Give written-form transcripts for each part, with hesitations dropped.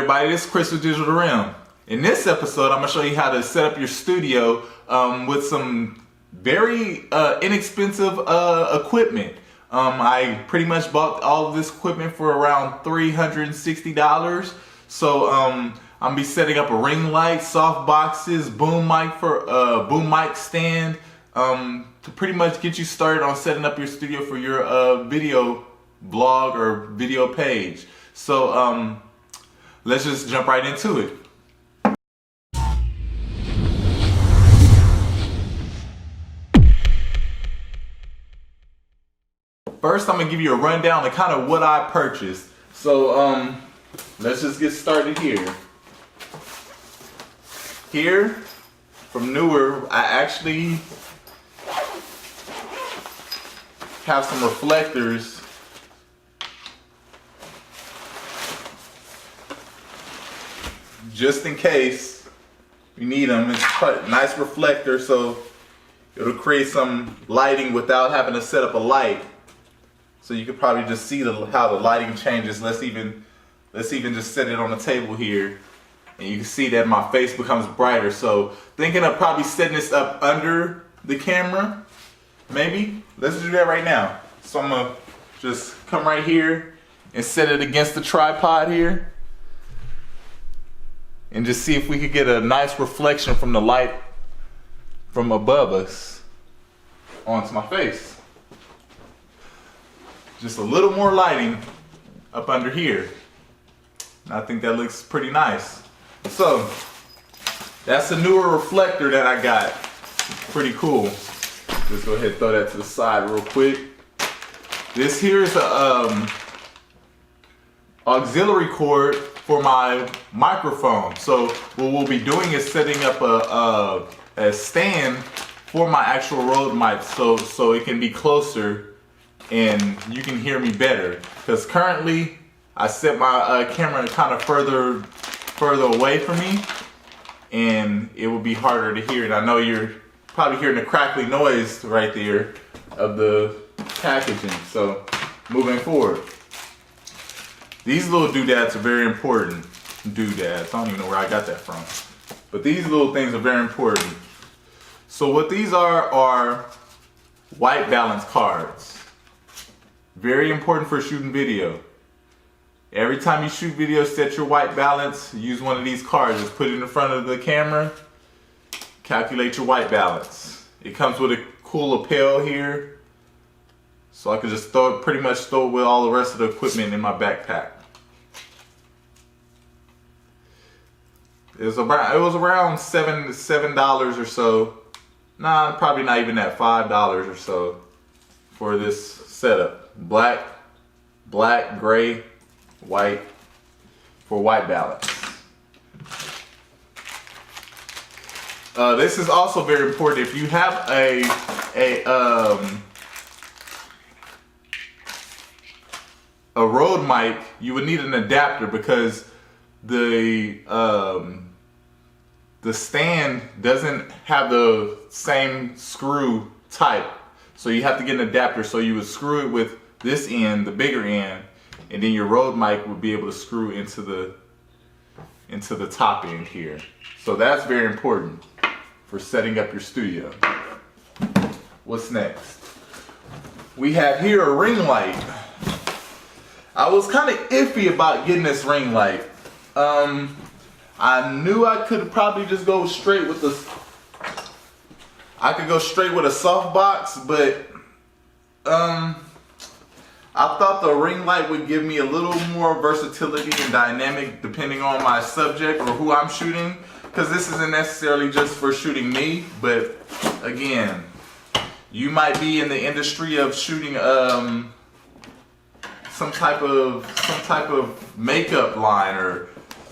everybody, this is Chris with Digital Realm. In this episode, I'm going to show you how to set up your studio with some very inexpensive equipment. I pretty much bought all of this equipment for around $360. So I'm going to be setting up a ring light, soft boxes, boom mic stand to pretty much get you started on setting up your studio for your video blog or video page. So let's just jump right into it. First, I'm gonna give you a rundown of kind of what I purchased. So let's just get started here. Here, from Newer, I actually have some reflectors. Just in case you need them. It's a nice reflector, so it'll create some lighting without having to set up a light. So you could probably just see how the lighting changes. Let's even just set it on the table here, and you can see that my face becomes brighter. So thinking of probably setting this up under the camera, maybe. Let's do that right now. So I'm gonna just come right here and set it against the tripod here, and just see if we could get a nice reflection from the light from above us onto my face. Just a little more lighting up under here. And I think that looks pretty nice. So that's a Newer reflector that I got. Pretty cool. Just go ahead and throw that to the side real quick. This here is a auxiliary cord for my microphone. So what we'll be doing is setting up a stand for my actual Rode mic so it can be closer and you can hear me better. Because currently I set my camera kind of further away from me, and it will be harder to hear. And I know you're probably hearing the crackly noise right there of the packaging. So moving forward, these little doodads are very important. Doodads, I don't even know where I got that from. But these little things are very important. So what these are white balance cards. Very important for shooting video. Every time you shoot video, set your white balance. Use one of these cards. Just put it in front of the camera. Calculate your white balance. It comes with a cool lapel here, so I can just pretty much throw it with all the rest of the equipment in my backpack. It was around $7 or so. Nah, probably not even that, $5 or so for this setup. Black, gray, white for white balance. This is also very important. If you have a Rode mic, you would need an adapter because the stand doesn't have the same screw type. So you have to get an adapter. So you would screw it with this end, the bigger end, and then your Rode mic would be able to screw into the top end here. So that's very important for setting up your studio. What's next? We have here a ring light. I was kind of iffy about getting this ring light. I knew I could probably just go straight with a softbox, but I thought the ring light would give me a little more versatility and dynamic depending on my subject or who I'm shooting, because this isn't necessarily just for shooting me, but again, you might be in the industry of shooting some type of makeup line or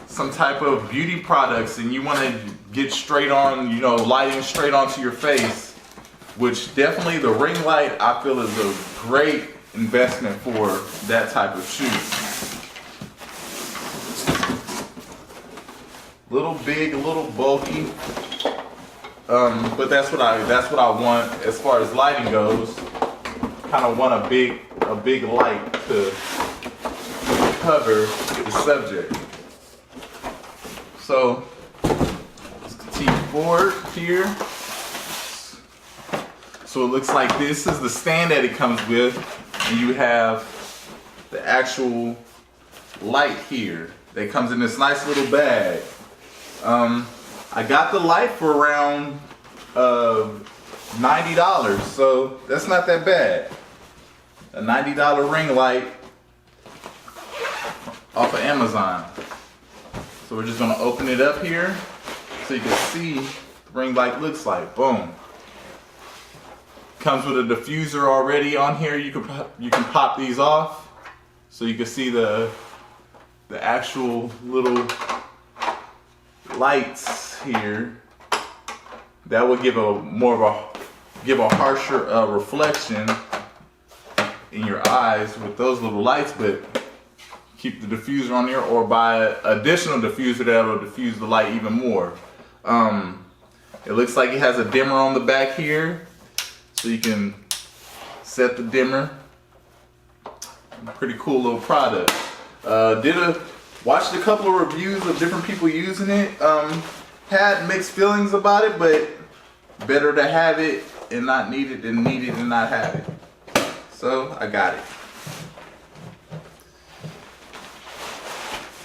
some type of beauty products, and you want to get straight on, lighting straight onto your face, which definitely the ring light I feel is a great investment for that type of shoot. Little big, a little bulky, but that's what I want as far as lighting goes. Kind of want a big light to cover the subject. So let's continue forward here. So it looks like this is the stand that it comes with, and you have the actual light here that comes in this nice little bag. I got the light for around $90, so that's not that bad. A $90 ring light off of Amazon. So we're just gonna open it up here so you can see the ring light looks like. Boom. Comes with a diffuser already on here. You can pop these off so you can see the actual little lights here. That would give a harsher reflection in your eyes with those little lights, but keep the diffuser on there or buy an additional diffuser that will diffuse the light even more. It looks like it has a dimmer on the back here, so you can set the dimmer. Pretty cool little product. Watched a couple of reviews of different people using it. Had mixed feelings about it, but better to have it and not need it than need it and not have it. So I got it.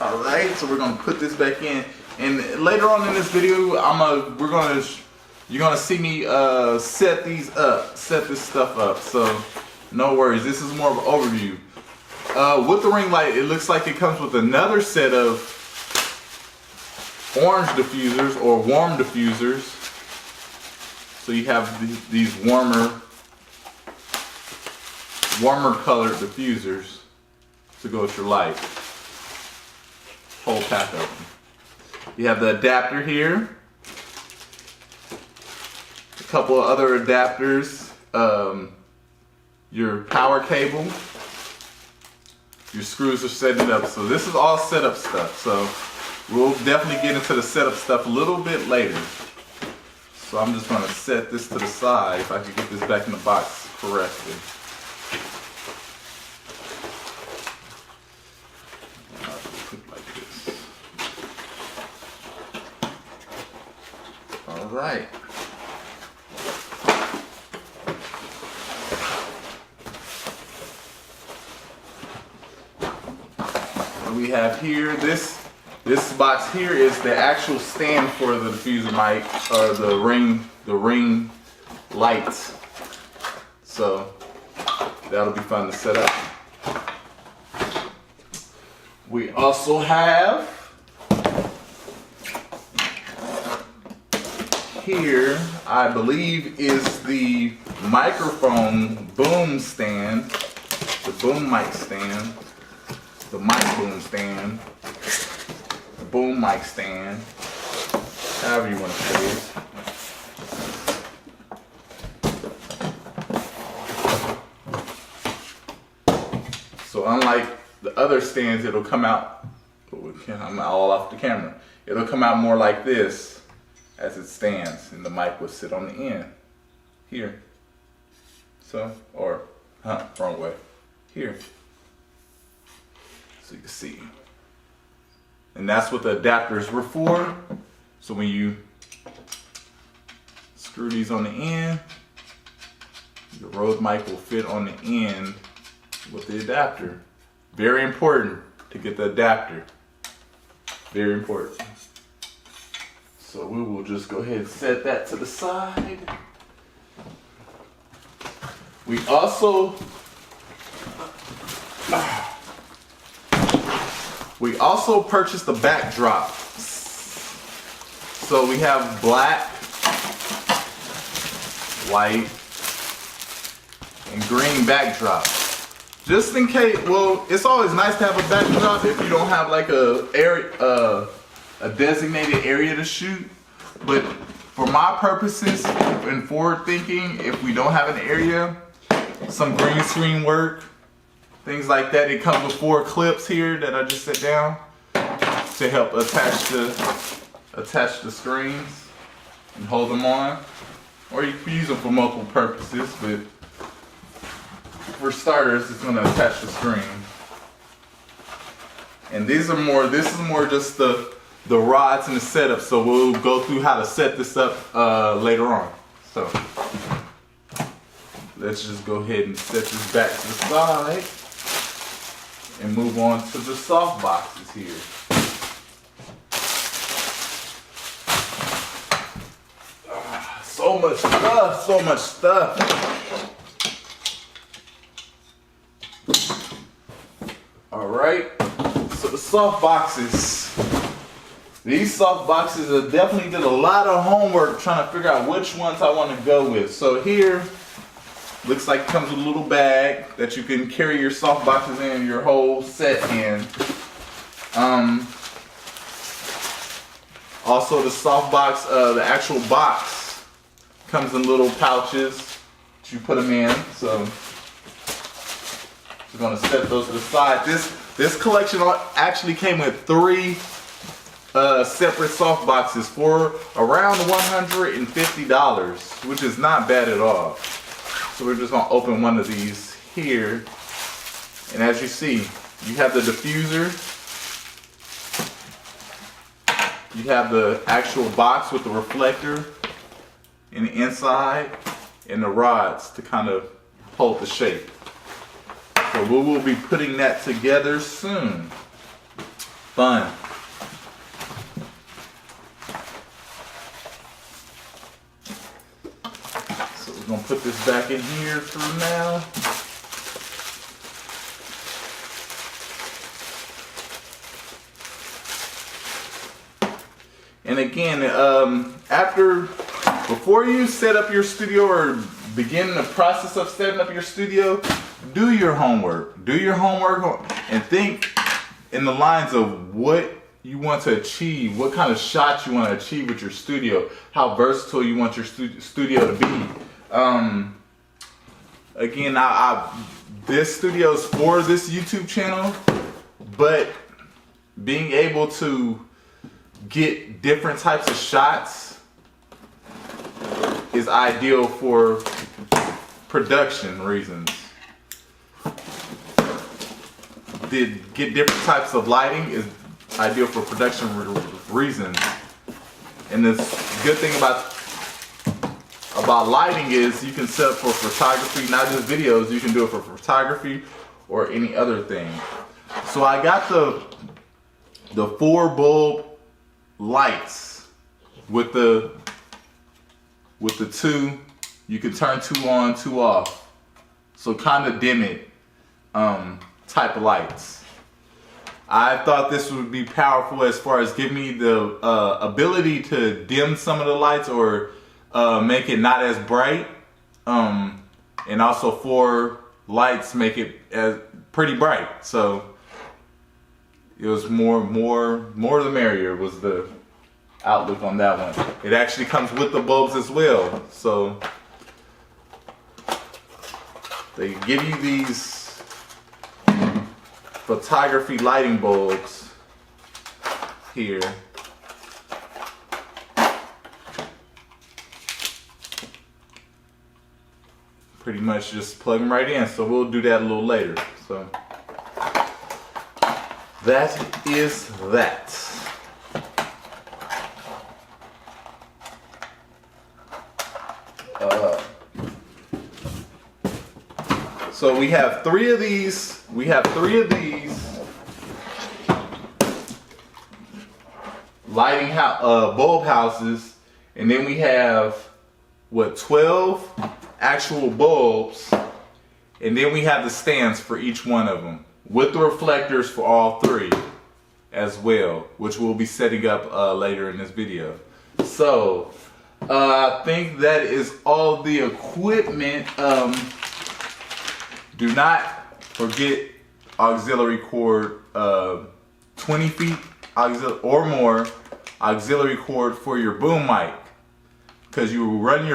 All right, so we're gonna put this back in, and later on in this video, you're gonna see me set this stuff up. So no worries, this is more of an overview. With the ring light, it looks like it comes with another set of orange diffusers or warm diffusers. So you have these warmer colored diffusers to go with your light. Whole pack of them. You have the adapter here. A couple of other adapters. Your power cable. Your screws are setting up. So this is all setup stuff. So we'll definitely get into the setup stuff a little bit later. So I'm just going to set this to the side if I can get this back in the box correctly. Like this. All right. What we have here, this box here is the actual stand for the diffuser mic, or the ring lights. So that'll be fun to set up. We also have here, I believe, is the microphone boom stand, the boom mic stand, the mic boom stand, the boom mic stand, however you want to say it. So unlike the other stands, it'll come out, I'm all off the camera, it'll come out more like this as it stands, and the mic will sit on the end here. So, wrong way, here. So you can see. And that's what the adapters were for. So when you screw these on the end, the Rode mic will fit on the end with the adapter. Very important to get the adapter. Very important. So we will just go ahead and set that to the side. We also purchased the backdrop. So we have black, white, and green backdrop. Just in case, well, it's always nice to have a backdrop if you don't have like a designated area to shoot. But for my purposes and forward thinking, if we don't have an area, some green screen work, things like that. It comes with 4 clips here that I just set down to help attach the screens and hold them on. Or you can use them for multiple purposes, but for starters, it's going to attach the screen. And this is more just the the rods and the setup. So we'll go through how to set this up later on. So let's just go ahead and set this back to the side and move on to the soft boxes here. So much stuff, so much stuff. All right, so the soft boxes. These soft boxes, I definitely did a lot of homework trying to figure out which ones I want to go with. So here, looks like it comes with a little bag that you can carry your soft boxes in, your whole set in. Also the soft box, the actual box comes in little pouches that you put them in. So we're gonna set those to the side. This collection actually came with 3 separate soft boxes for around $150, which is not bad at all. So we're just gonna open one of these here. And as you see, you have the diffuser. You have the actual box with the reflector in the inside and the rods to kind of hold the shape. So we will be putting that together soon. Fun. So we're gonna put this back in here for now. And again, before you set up your studio or begin the process of setting up your studio, do your homework. Do your homework and think in the lines of what you want to achieve, what kind of shots you want to achieve with your studio, how versatile you want your studio to be. Again, this studio is for this YouTube channel, but being able to get different types of shots is ideal for production reasons. Get different types of lighting is ideal for production reasons. And the good thing about lighting is you can set up for photography, not just videos. You can do it for photography or any other thing. So I got the 4 bulb lights with the 2. You can turn 2 on, 2 off. So kind of dim it type of lights. I thought this would be powerful as far as giving me the ability to dim some of the lights or make it not as bright, and also 4 lights make it as pretty bright. So it was more the merrier was the outlook on that one. It actually comes with the bulbs as well. So they give you these photography lighting bulbs here. Pretty much just plug them right in. So we'll do that a little later. So that is that. So we have 3 of these. We have 3 of these lighting bulb houses, and then we have 12 actual bulbs, and then we have the stands for each one of them with the reflectors for all 3 as well, which we'll be setting up later in this video. So I think that is all the equipment. Do not forget auxiliary cord, 20 feet or more auxiliary cord for your boom mic, because you will run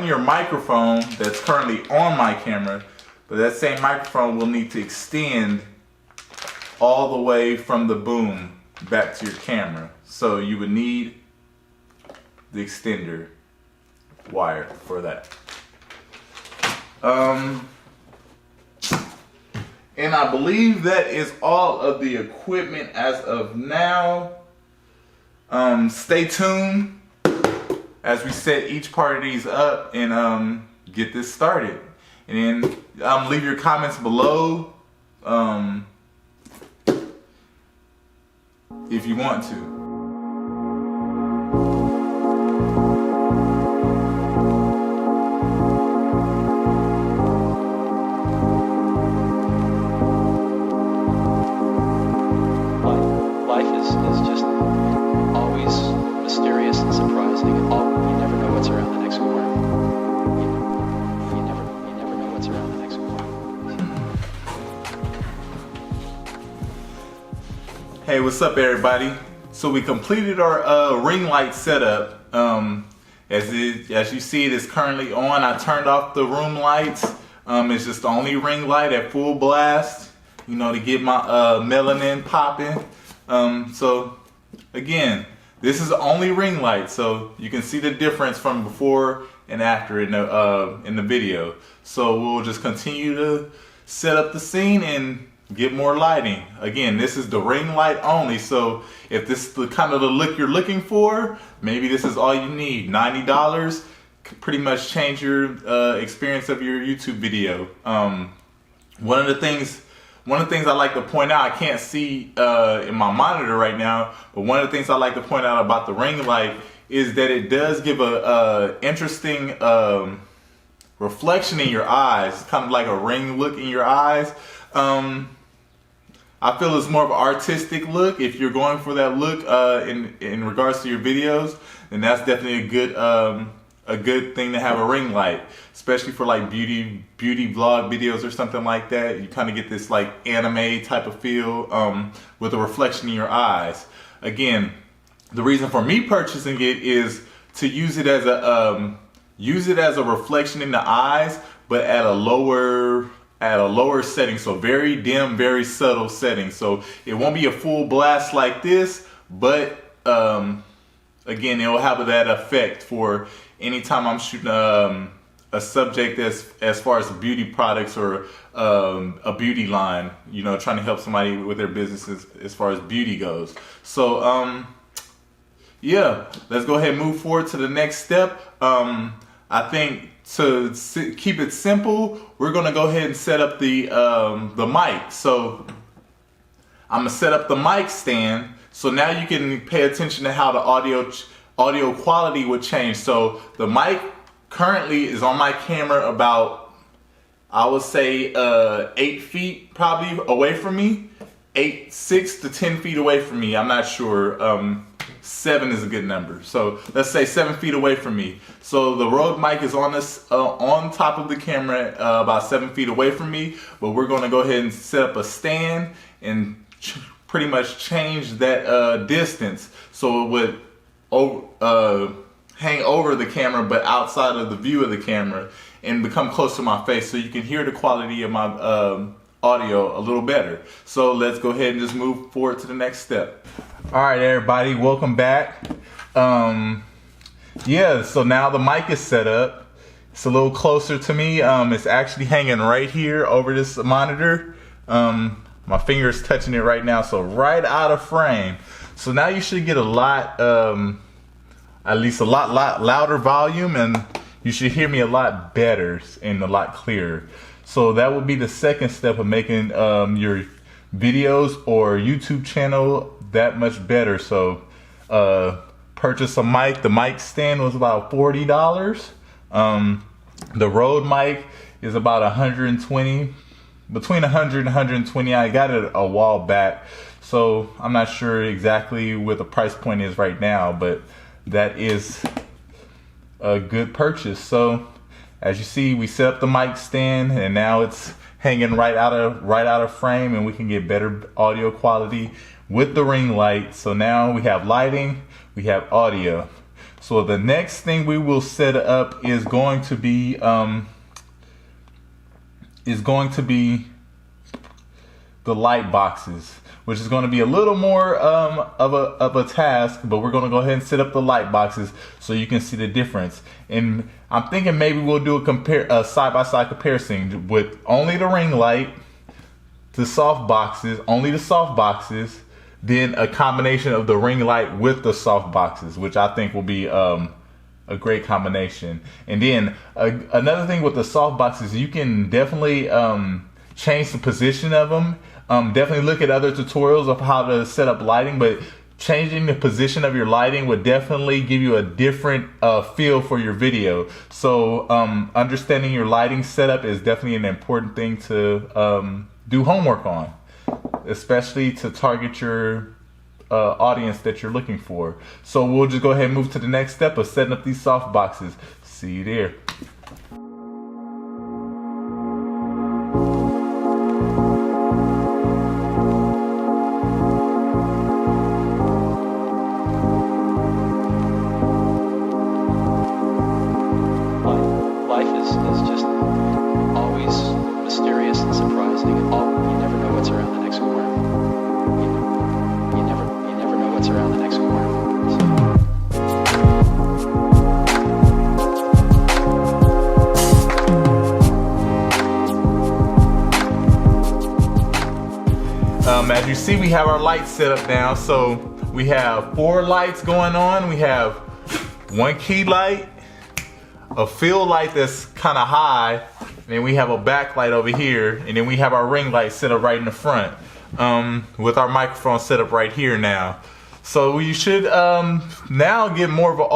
your microphone that's currently on my camera, but that same microphone will need to extend all the way from the boom back to your camera. So you would need the extender wire for that. And I believe that is all of the equipment as of now. Stay tuned as we set each part of these up and get this started. And then leave your comments below if you want to. Life is just always mysterious and surprising. You never know what's around the next corner. You never know what's around the next corner. Hey, what's up, everybody? So we completed our ring light setup. As you see, it is currently on. I turned off the room lights. It's just the only ring light at full blast, you know, to get my melanin popping. So again, this is the only ring light, so you can see the difference from before and after in the video. So we'll just continue to set up the scene and get more lighting. Again, this is the ring light only, so if this is the kind of the look you're looking for, maybe this is all you need. $90 could pretty much change your experience of your YouTube video. One of the things I like to point out, I can't see in my monitor right now, but one of the things I like to point out about the ring light is that it does give a interesting reflection in your eyes. It's kind of like a ring look in your eyes. I feel it's more of an artistic look. If you're going for that look in regards to your videos, then that's definitely a good thing to have a ring light, especially for like beauty vlog videos or something like that. You kind of get this like anime type of feel with a reflection in your eyes. Again, the reason for me purchasing it is to use it as a reflection in the eyes, but at a lower setting, so very dim, very subtle setting. So it won't be a full blast like this, but again, it will have that effect for anytime I'm shooting a subject as far as beauty products or a beauty line, you know, trying to help somebody with their businesses as far as beauty goes. So yeah, let's go ahead and move forward to the next step. I think to keep it simple, we're gonna go ahead and set up the mic. So I'm gonna set up the mic stand. So now you can pay attention to how the audio quality would change. So the mic currently is on my camera about, I would say 8 feet probably away from me. 6 to 10 feet away from me. I'm not sure. 7 is a good number. So let's say 7 feet away from me. So the Rode mic is on this on top of the camera about 7 feet away from me. But we're going to go ahead and set up a stand and pretty much change that distance so it would hang over the camera but outside of the view of the camera and become close to my face so you can hear the quality of my audio a little better. So let's go ahead and just move forward to the next step. All right, everybody, welcome back. Yeah, so now the mic is set up. It's a little closer to me. It's actually hanging right here over this monitor. My finger is touching it right now, so right out of frame. So now you should get a lot, at least a lot louder volume, and you should hear me a lot better and a lot clearer. So that would be the second step of making your videos or YouTube channel that much better. So purchase a mic. The mic stand was about $40. The Rode mic is about 120, between 100 and 120. I got it a while back, so I'm not sure exactly what the price point is right now, but that is a good purchase. So as you see, we set up the mic stand and now it's hanging right out of frame, and we can get better audio quality with the ring light. So now we have lighting, we have audio. So the next thing we will set up is going to be the light boxes, which is going to be a little more of a task, but we're going to go ahead and set up the light boxes so you can see the difference. And I'm thinking maybe we'll do a side-by-side comparison with only the ring light, the soft boxes, only the soft boxes, then a combination of the ring light with the soft boxes, which I think will be a great combination. And then another thing with the soft boxes, you can definitely change the position of them. Definitely look at other tutorials of how to set up lighting, but changing the position of your lighting would definitely give you a different feel for your video. So understanding your lighting setup is definitely an important thing to do homework on, especially to target your audience that you're looking for. So we'll just go ahead and move to the next step of setting up these soft boxes. See you there. Life is just always mysterious and surprising. You never know what's around the next corner. You never know what's around the next corner. As you see, we have our lights set up now. So we have 4 lights going on. We have one key light, a fill light that's kind of high, and then we have a backlight over here, and then we have our ring light set up right in the front with our microphone set up right here now. So you should now get more of an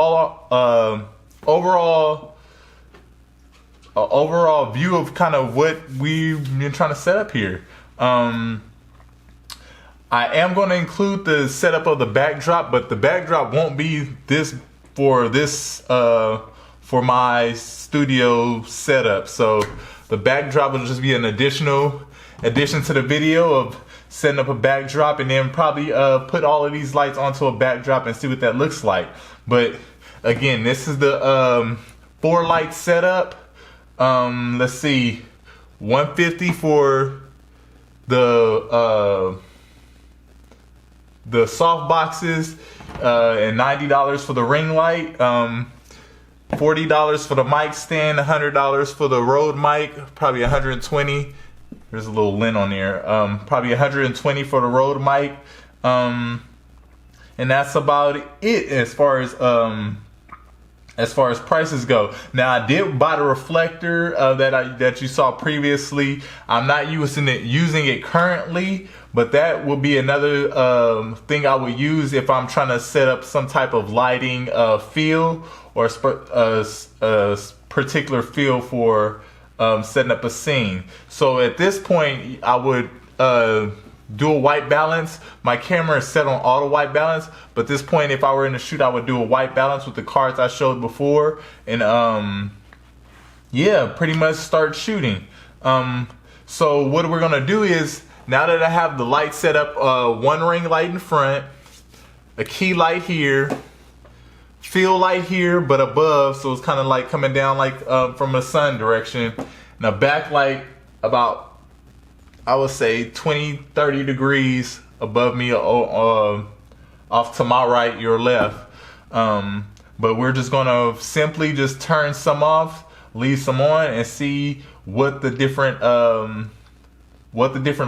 overall view of kind of what we've been trying to set up here. I am going to include the setup of the backdrop, but the backdrop won't be for my studio setup. So the backdrop will just be an addition to the video of setting up a backdrop, and then probably put all of these lights onto a backdrop and see what that looks like. But again, this is the 4 light setup. Let's see, $150 for the soft boxes, and $90 for the ring light, $40 for the mic stand, $100 for the Rode mic, probably $120. There's a little lint on there. Probably $120 for the Rode mic, and that's about it as far as prices go. Now, I did buy the reflector that you saw previously. I'm not using it currently, but that will be another thing I will use if I'm trying to set up some type of lighting feel, or a particular feel for setting up a scene. So at this point, I would do a white balance. My camera is set on auto white balance, but at this point, if I were in the shoot, I would do a white balance with the cards I showed before, and yeah, pretty much start shooting. So what we're gonna do is, now that I have the light set up, one ring light in front, a key light here, fill light here but above, so it's kind of like coming down like from the sun direction, and a backlight about, I would say, 20-30 degrees above me, off to my right, your left. But we're just gonna simply just turn some off, leave some on, and see what the different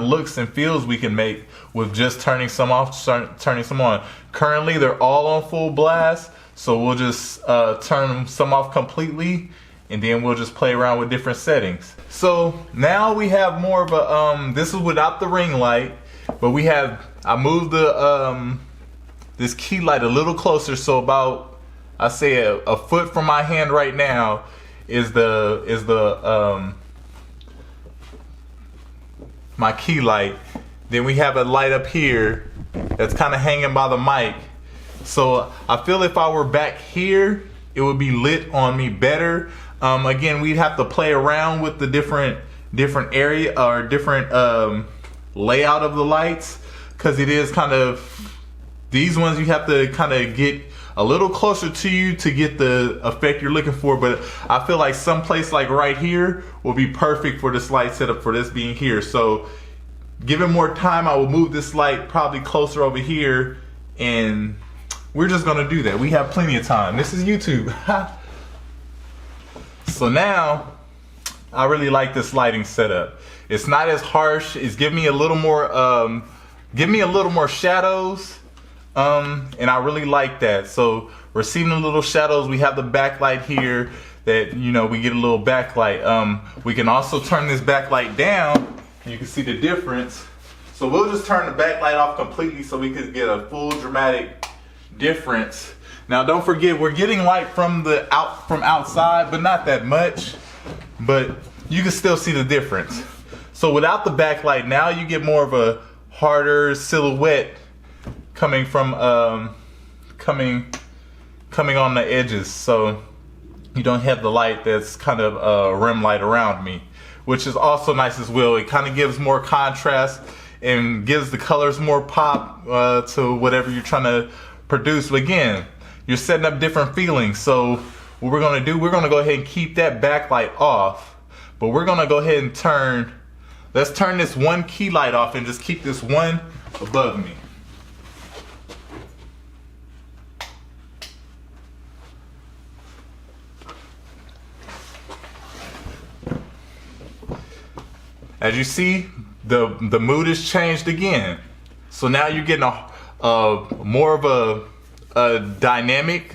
looks and feels we can make with just turning some off, turning some on. Currently, they're all on full blast, so we'll just turn some off completely, and then we'll just play around with different settings. So now we have more of a, this is without the ring light, but I moved the this key light a little closer, so about, I say a foot from my hand right now is my key light. Then we have a light up here that's kind of hanging by the mic. So I feel if I were back here, it would be lit on me better. Again, we'd have to play around with the different area or different layout of the lights, because it is kind of, these ones you have to kind of get a little closer to you to get the effect you're looking for. But I feel like someplace like right here will be perfect for this light setup, for this being here. So given more time, I will move this light probably closer over here, and we're just gonna do that. We have plenty of time. This is YouTube. So now, I really like this lighting setup. It's not as harsh. It's giving me a little more give me a little more shadows. And I really like that. So receiving the little shadows, we have the backlight here that, you know, we get a little backlight. We can also turn this backlight down. You can see the difference. So we'll just turn the backlight off completely so we can get a full dramatic difference. Now don't forget, we're getting light from outside, but not that much. But you can still see the difference. So without the backlight, now you get more of a harder silhouette coming from coming on the edges. So you don't have the light that's kind of rim light around me, which is also nice as well. It kind of gives more contrast and gives the colors more pop to whatever you're trying to produce. But again, you're setting up different feelings. So what we're gonna do, we're gonna go ahead and keep that backlight off, but we're gonna go ahead and let's turn this one key light off and just keep this one above me. As you see, the mood has changed again. So now you're getting a more of a dynamic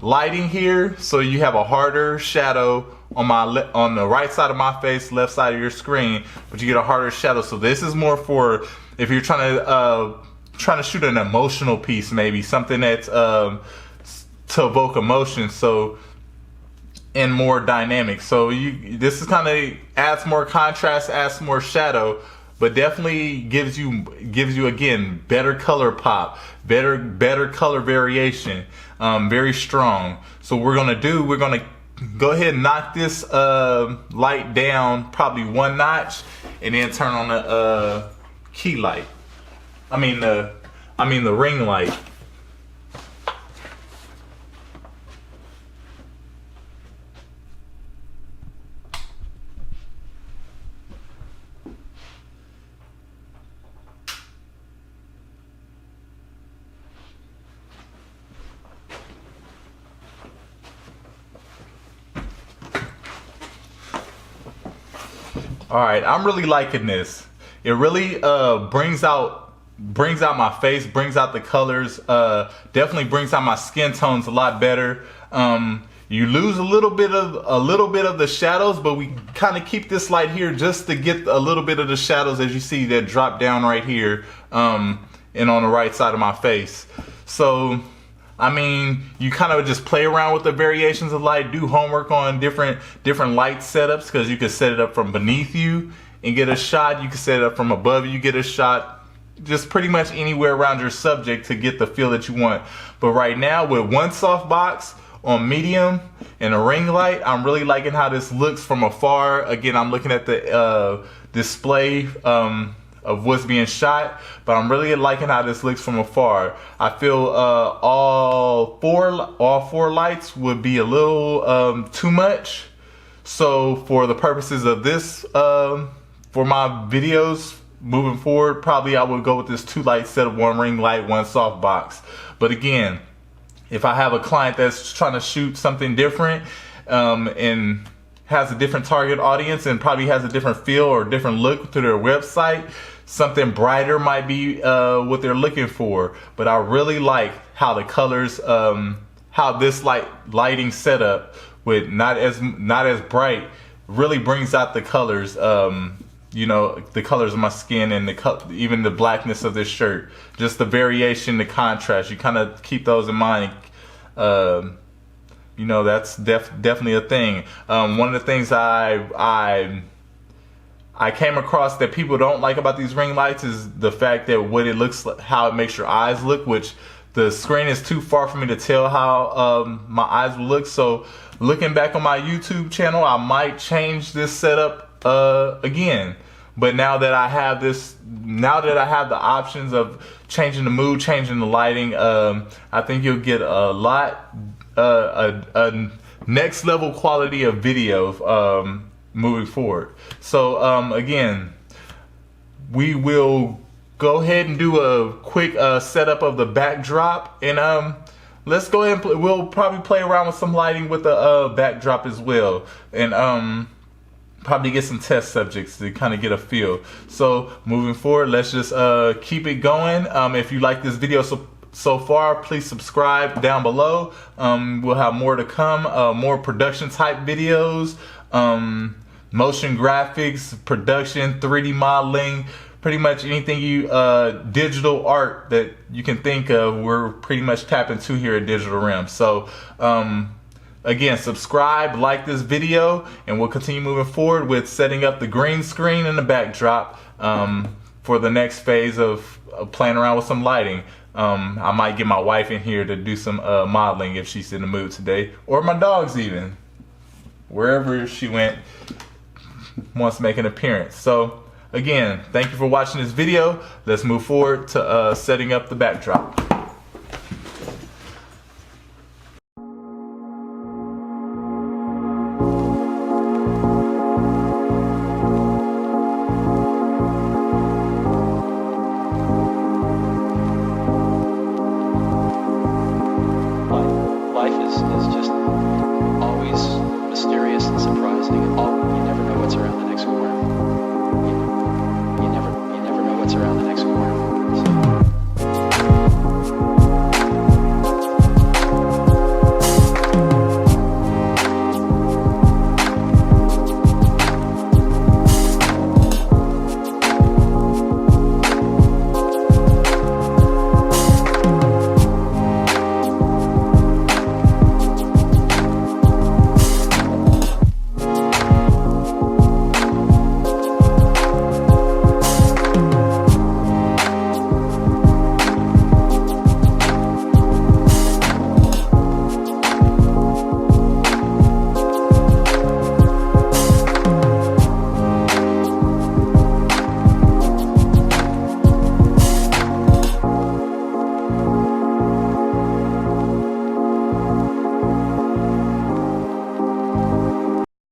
lighting here. So you have a harder shadow on the right side of my face, left side of your screen, but you get a harder shadow. So this is more for if you're trying to shoot an emotional piece, maybe something that's to evoke emotion. So and more dynamic. So this is kind of adds more contrast, adds more shadow, but definitely gives you again better color pop, better color variation, very strong. So we're gonna go ahead and knock this light down probably one notch, and then turn on the key light. I mean the ring light. All right, I'm really liking this. It really brings out my face, brings out the colors, definitely brings out my skin tones a lot better. You lose a little bit of the shadows, but we kind of keep this light here just to get a little bit of the shadows, as you see that drop down right here, and on the right side of my face. So I mean, you kind of just play around with the variations of light, do homework on different light setups, because you can set it up from beneath you and get a shot. You can set it up from above you, get a shot. Just pretty much anywhere around your subject to get the feel that you want. But right now, with one softbox on medium and a ring light, I'm really liking how this looks from afar. Again, I'm looking at the display of what's being shot, but I'm really liking how this looks from afar. I feel all four lights would be a little too much. So for the purposes of this, for my videos moving forward, probably I would go with this 2 light setup, 1 ring light, 1 softbox. But again, if I have a client that's trying to shoot something different and has a different target audience and probably has a different feel or different look to their website, something brighter might be what they're looking for. But I really like how the colors, how this lighting setup with not as bright really brings out the colors. You know, the colors of my skin and even the blackness of this shirt. Just the variation, the contrast. You kind of keep those in mind. You know, that's definitely a thing. One of the things I came across that people don't like about these ring lights is the fact that what it looks like, how it makes your eyes look, which the screen is too far for me to tell how my eyes will look. So looking back on my YouTube channel, I might change this setup again. But now that I have the options of changing the mood, changing the lighting, I think you'll get a next level quality of video moving forward. So again, we will go ahead and do a quick setup of the backdrop, and let's go ahead and we'll probably play around with some lighting with the backdrop as well, and probably get some test subjects to kind of get a feel. So moving forward, let's just keep it going. If you like this video so far, please subscribe down below. We'll have more to come, more production type videos, motion graphics, production, 3D modeling, pretty much anything you digital art that you can think of, we're pretty much tapping into here at Digital Rim. So again, subscribe, like this video, and we'll continue moving forward with setting up the green screen and the backdrop for the next phase of playing around with some lighting. I might get my wife in here to do some modeling if she's in the mood today, or my dogs even. Wherever she went wants to make an appearance. So again, thank you for watching this video. Let's move forward to setting up the backdrop.